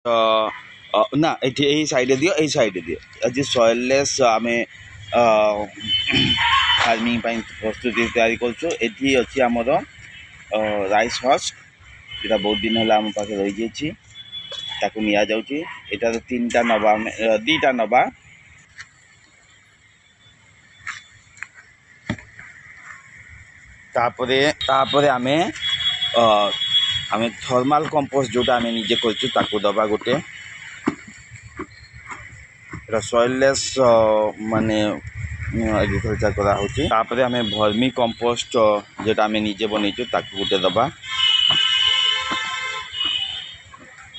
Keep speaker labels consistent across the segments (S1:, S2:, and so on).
S1: ना ये साइड दियो ये साइड दियो आज सॉइललेस आम फार्मिंग प्रस्तुति तैयारी करछु एठी अछि हमर राइस हस्क एटा बहुत दिन होला हम पाखे रही जाइछि ताकू निया जाउछि एटा तो तीनटा नबा दीटा नबा तापरे आमे थर्माल कंपोस्ट जोटा आमे निजे करछु ताकू दबा गोटे सॉइललेस माने एग्रीकल्चर करा होची तापरे आमे वर्मी कंपोस्ट जेटा आमे निजे बनैछु ताकू गोटे दबा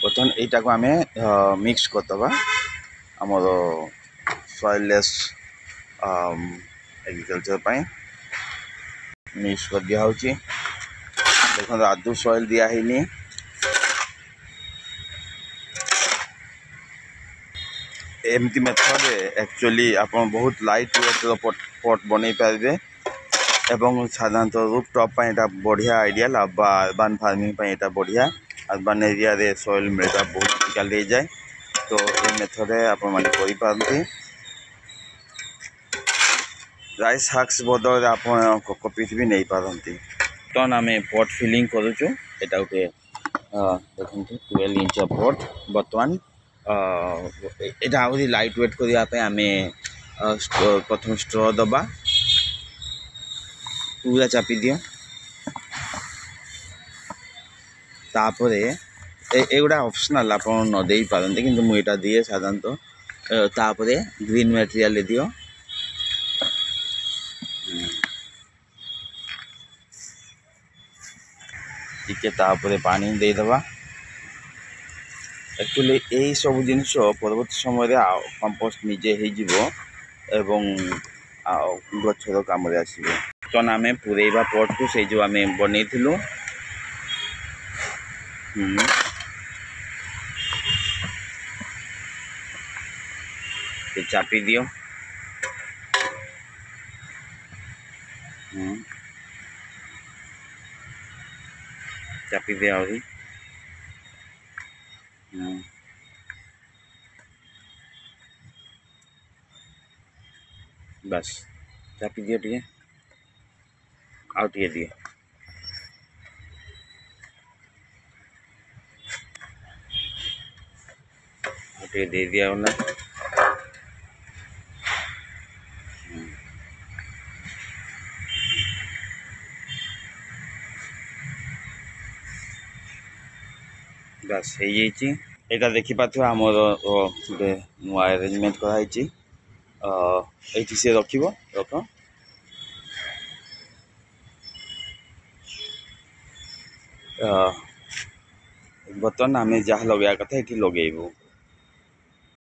S1: बर्तमान एटा को आमे मिक्स करतबा हमर सॉइललेस एग्रीकल्चर पाई मिक्स कर दिया होची देखो आदू सॉइल दिया हैनी एमती मेथड एक्चुअली आप बहुत लाइट वेट पॉट बनै पारे एवं साधारणतः रूफ टॉप पर एटा बढ़िया आइडियल अर्बन फार्मिंग पर एटा बढ़िया अर्बन एरिया रे सॉइल मिलता बहुत डिफिकल्ट हो जाए तो ये मेथड आप माने करि पारंती राइस हस्क बदल आप कोकोपीट भी नहीं पारंती टन आम पॉट फिलिंग करुचु एटा गोटे देखो 12 इंच पॉट बर्तमान एटा आउरी लाइट वेट करिया पे आमे प्रथम स्ट्रॉ दबा पूरा चापी दियो तापरे एगुड़ा ऑप्शनल आप न दे पारंती किंतु मु एटा दिए साधारणतः तापरे ग्रीन मटेरियल दियो टिके तापरे पानी दे दबा एक्चुअली यही सब जिनस परवर्त समय कंपोस्ट निजे हो गचर कम आसो तन आम पूरेबा पट को से जो आम बन चापी दियो चापी दिया आउरी बस चापी दियो टे आउ टे दियो टे दे दिया ना बस एटा देखी पाथ आमर गोटे नुआ अरेंजमेंट कराई से रख बर्तमान आम जहाँ लगे कथा ये लगेबू